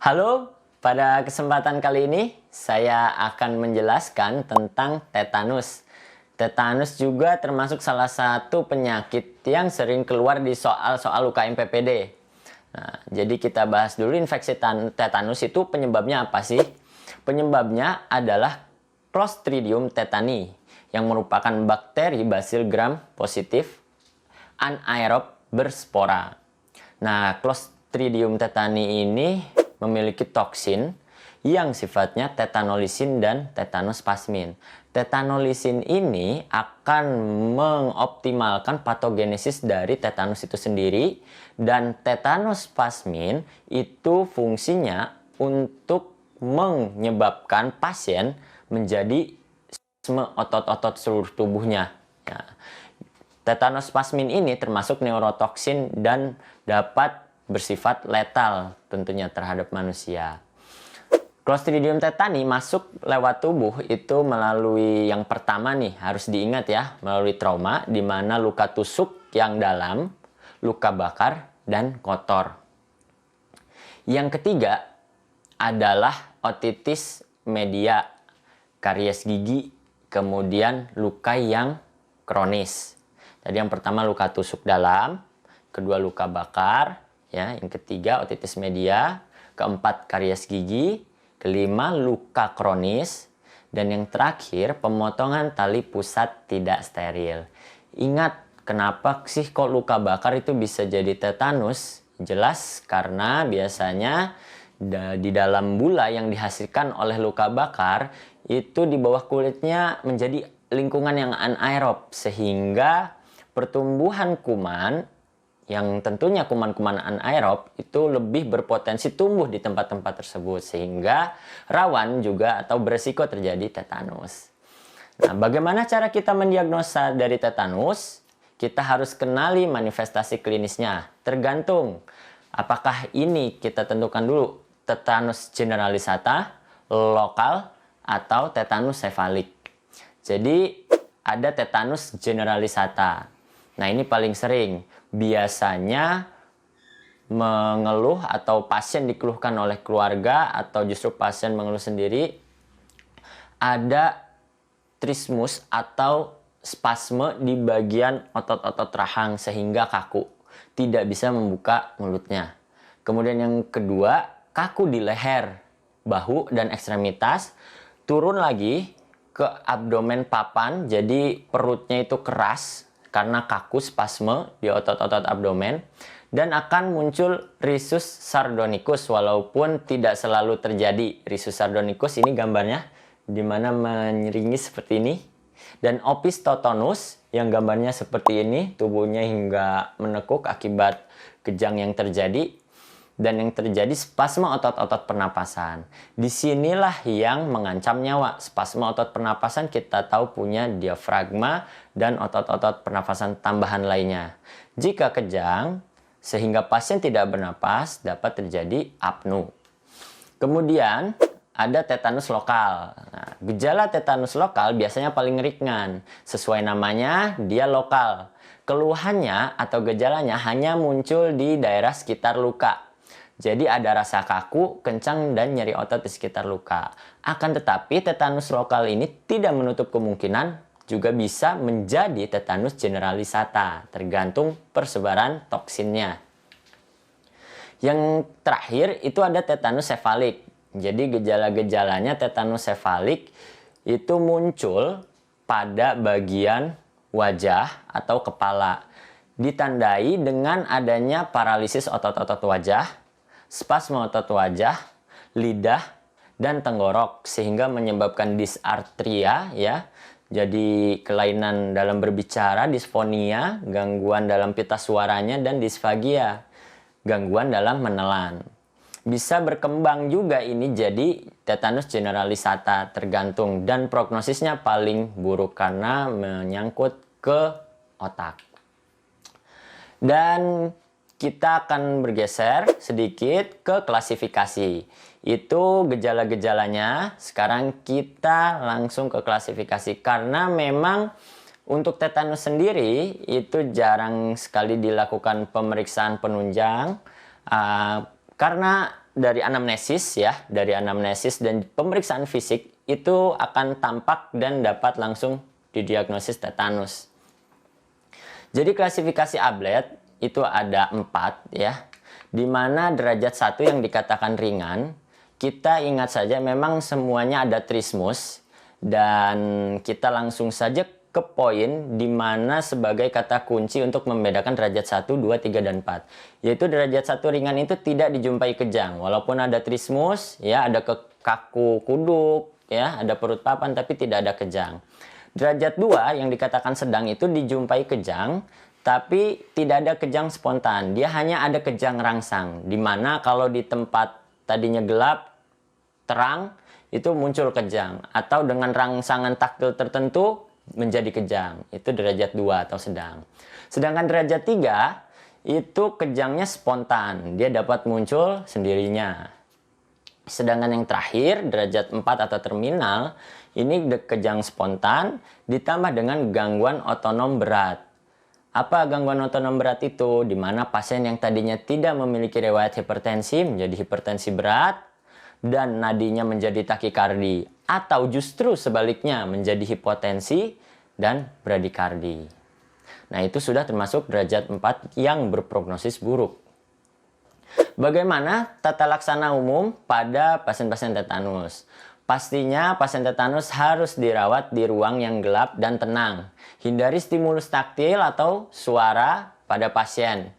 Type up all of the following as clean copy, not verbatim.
Halo, pada kesempatan kali ini saya akan menjelaskan tentang tetanus. Tetanus juga termasuk salah satu penyakit yang sering keluar di soal-soal UKM PPD. Nah, jadi kita bahas dulu infeksi tetanus itu penyebabnya apa sih? Penyebabnya adalah Clostridium tetani yang merupakan bakteri Bacillus gram positif anaerob berspora. Nah, Clostridium tetani ini memiliki toksin yang sifatnya tetanolisin dan tetanospasmin. Tetanolisin ini akan mengoptimalkan patogenesis dari tetanus itu sendiri, dan tetanospasmin itu fungsinya untuk menyebabkan pasien menjadi spasme otot-otot seluruh tubuhnya. Ya. Tetanospasmin ini termasuk neurotoksin dan dapat bersifat letal tentunya terhadap manusia. Clostridium tetani masuk lewat tubuh itu melalui yang pertama nih, harus diingat ya, melalui trauma di mana luka tusuk yang dalam, luka bakar, dan kotor. Yang ketiga adalah otitis media, karies gigi, kemudian luka yang kronis. Tadi yang pertama luka tusuk dalam, kedua luka bakar, ya, yang ketiga otitis media, keempat karies gigi, kelima luka kronis, dan yang terakhir pemotongan tali pusat tidak steril. Ingat, kenapa sih kok luka bakar itu bisa jadi tetanus? Jelas karena biasanya di dalam bula yang dihasilkan oleh luka bakar itu di bawah kulitnya menjadi lingkungan yang anaerob, sehingga pertumbuhan kuman yang tentunya kuman-kuman anaerob itu lebih berpotensi tumbuh di tempat-tempat tersebut, sehingga rawan juga atau beresiko terjadi tetanus. Nah, bagaimana cara kita mendiagnosa dari tetanus? Kita harus kenali manifestasi klinisnya. Tergantung apakah ini kita tentukan dulu tetanus generalisata, lokal, atau tetanus sefalik. Jadi ada tetanus generalisata. Nah, ini paling sering. Biasanya mengeluh atau pasien dikeluhkan oleh keluarga atau justru pasien mengeluh sendiri, ada trismus atau spasme di bagian otot-otot rahang sehingga kaku, tidak bisa membuka mulutnya. Kemudian yang kedua, kaku di leher, bahu, dan ekstremitas, turun lagi ke abdomen papan, jadi perutnya itu keras karena kaku spasme di otot-otot abdomen, dan akan muncul risus sardonicus walaupun tidak selalu terjadi. Risus sardonicus ini gambarnya di mana menyeringis seperti ini, dan opistotonus yang gambarnya seperti ini, tubuhnya hingga menekuk akibat kejang yang terjadi. Dan yang terjadi spasme otot-otot pernapasan. Disinilah yang mengancam nyawa. Spasme otot pernapasan kita tahu punya diafragma dan otot-otot pernapasan tambahan lainnya. Jika kejang sehingga pasien tidak bernapas, dapat terjadi apnu. Kemudian ada tetanus lokal. Nah, gejala tetanus lokal biasanya paling ringan. Sesuai namanya, dia lokal. Keluhannya atau gejalanya hanya muncul di daerah sekitar luka. Jadi ada rasa kaku, kencang, dan nyeri otot di sekitar luka. Akan tetapi tetanus lokal ini tidak menutup kemungkinan juga bisa menjadi tetanus generalisata, tergantung persebaran toksinnya. Yang terakhir itu ada tetanus sefalik. Jadi gejala-gejalanya tetanus sefalik itu muncul pada bagian wajah atau kepala. Ditandai dengan adanya paralisis otot-otot wajah, spasme otot wajah, lidah, dan tenggorok, sehingga menyebabkan dysarthria, ya. Jadi kelainan dalam berbicara, disfonia, gangguan dalam pita suaranya, dan disfagia, gangguan dalam menelan. Bisa berkembang juga ini jadi tetanus generalisata, tergantung, dan prognosisnya paling buruk karena menyangkut ke otak. Dan kita akan bergeser sedikit ke klasifikasi. Itu gejala-gejalanya. Sekarang kita langsung ke klasifikasi. Karena memang untuk tetanus sendiri itu jarang sekali dilakukan pemeriksaan penunjang. Karena dari anamnesis ya, dari anamnesis dan pemeriksaan fisik itu akan tampak dan dapat langsung didiagnosis tetanus. Jadi klasifikasi Ablett itu ada 4 ya, di mana derajat 1 yang dikatakan ringan, kita ingat saja memang semuanya ada trismus, dan kita langsung saja ke poin di mana sebagai kata kunci untuk membedakan derajat 1, 2, 3, dan 4. Yaitu derajat 1 ringan itu tidak dijumpai kejang. Walaupun ada trismus, ya ada kaku kuduk, ya ada perut papan, tapi tidak ada kejang. Derajat 2 yang dikatakan sedang itu dijumpai kejang, tapi tidak ada kejang spontan. Dia hanya ada kejang rangsang. Dimana kalau di tempat tadinya gelap, terang, itu muncul kejang. Atau dengan rangsangan taktil tertentu, menjadi kejang. Itu derajat 2 atau sedang. Sedangkan derajat 3 itu kejangnya spontan. Dia dapat muncul sendirinya. Sedangkan yang terakhir derajat 4 atau terminal ini kejang spontan ditambah dengan gangguan otonom berat. Apa gangguan otonom berat itu? Di mana pasien yang tadinya tidak memiliki riwayat hipertensi menjadi hipertensi berat dan nadinya menjadi takikardi, atau justru sebaliknya menjadi hipotensi dan bradikardi. Nah, itu sudah termasuk derajat 4 yang berprognosis buruk. Bagaimana tata laksana umum pada pasien-pasien tetanus? Pastinya pasien tetanus harus dirawat di ruang yang gelap dan tenang. Hindari stimulus taktil atau suara pada pasien.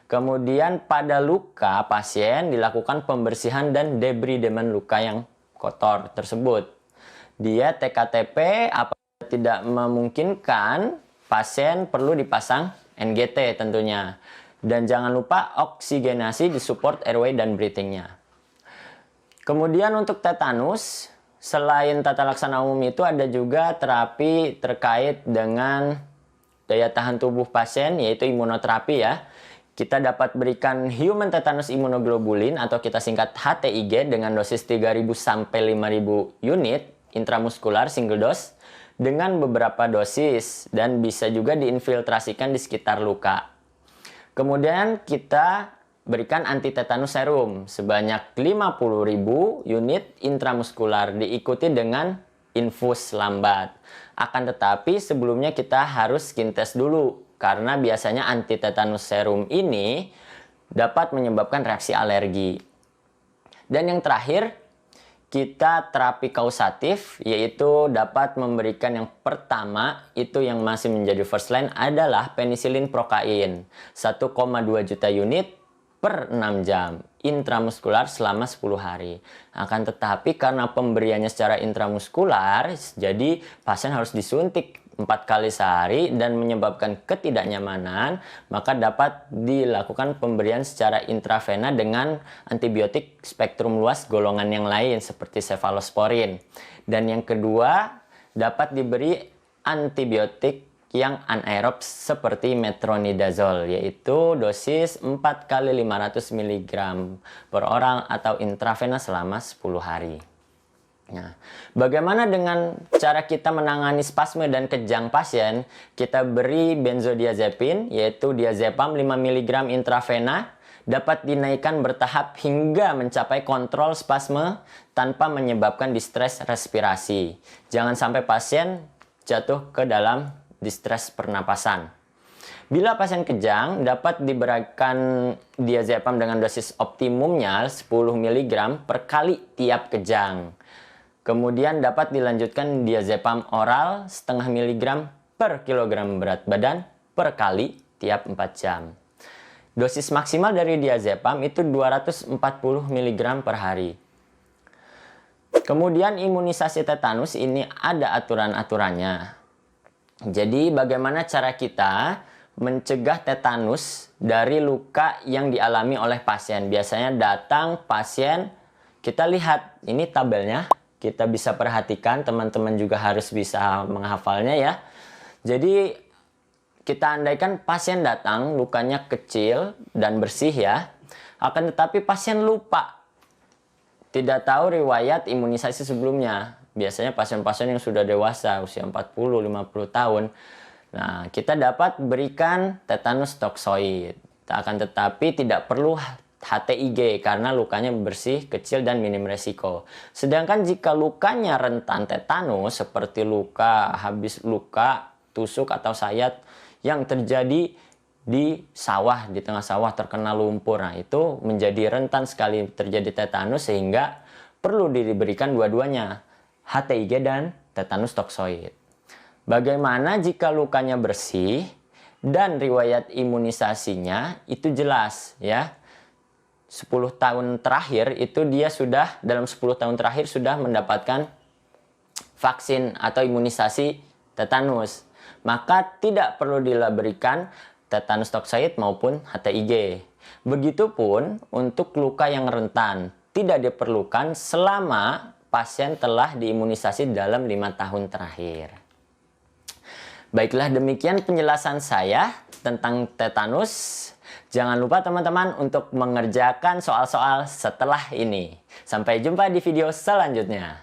Kemudian pada luka pasien dilakukan pembersihan dan debridemen luka yang kotor tersebut. Dia TKTP apabila tidak memungkinkan, pasien perlu dipasang NGT tentunya. Dan jangan lupa oksigenasi di support airway dan breathingnya. Kemudian untuk tetanus, selain tata laksana umum itu ada juga terapi terkait dengan daya tahan tubuh pasien, yaitu imunoterapi ya. Kita dapat berikan human tetanus immunoglobulin atau kita singkat HTIG dengan dosis 3.000 sampai 5.000 unit intramuskular single dose dengan beberapa dosis dan bisa juga diinfiltrasikan di sekitar luka. Kemudian kita berikan anti tetanus serum sebanyak 50.000 unit intramuskular diikuti dengan infus lambat. Akan tetapi sebelumnya kita harus skin test dulu. Karena biasanya anti tetanus serum ini dapat menyebabkan reaksi alergi. Dan yang terakhir, kita terapi kausatif, yaitu dapat memberikan yang pertama, itu yang masih menjadi first line adalah penisilin prokain. 1,2 juta unit per 6 jam, intramuskular selama 10 hari. Akan tetapi karena pemberiannya secara intramuskular, jadi pasien harus disuntik 4 kali sehari dan menyebabkan ketidaknyamanan, maka dapat dilakukan pemberian secara intravena dengan antibiotik spektrum luas golongan yang lain seperti cefalosporin. Dan yang kedua, dapat diberi antibiotik yang anaerob seperti metronidazole, yaitu dosis 4 kali 500 mg per orang atau intravena selama 10 hari. Nah, bagaimana dengan cara kita menangani spasme dan kejang pasien? Kita beri benzodiazepin, yaitu diazepam 5 mg intravena, dapat dinaikkan bertahap hingga mencapai kontrol spasme tanpa menyebabkan distres respirasi. Jangan sampai pasien jatuh ke dalam distres pernapasan. Bila pasien kejang, dapat diberikan diazepam dengan dosis optimumnya 10 mg per kali tiap kejang. Kemudian dapat dilanjutkan diazepam oral setengah miligram per kilogram berat badan per kali tiap 4 jam. Dosis maksimal dari diazepam itu 240 mg per hari. Kemudian imunisasi tetanus ini ada aturan-aturannya. Jadi bagaimana cara kita mencegah tetanus dari luka yang dialami oleh pasien? Biasanya datang pasien, kita lihat ini tabelnya. Kita bisa perhatikan, teman-teman juga harus bisa menghafalnya ya. Jadi kita andaikan pasien datang lukanya kecil dan bersih ya. Akan tetapi pasien lupa, tidak tahu riwayat imunisasi sebelumnya. Biasanya pasien-pasien yang sudah dewasa usia 40-50 tahun. Nah, kita dapat berikan tetanus toksoid. Akan tetapi tidak perlu HTIG karena lukanya bersih, kecil, dan minim resiko. Sedangkan jika lukanya rentan tetanus seperti luka habis luka, tusuk atau sayat yang terjadi di sawah, di tengah sawah terkena lumpur, nah itu menjadi rentan sekali terjadi tetanus sehingga perlu diberikan dua-duanya, HTIG dan tetanus toksoid. Bagaimana jika lukanya bersih dan riwayat imunisasinya itu jelas ya. 10 tahun terakhir itu dia sudah dalam 10 tahun terakhir sudah mendapatkan vaksin atau imunisasi tetanus. Maka tidak perlu diberikan tetanus toksoid maupun HTIG. Begitupun untuk luka yang rentan, tidak diperlukan selama pasien telah diimunisasi dalam 5 tahun terakhir. Baiklah, demikian penjelasan saya tentang tetanus. Jangan lupa teman-teman untuk mengerjakan soal-soal setelah ini. Sampai jumpa di video selanjutnya.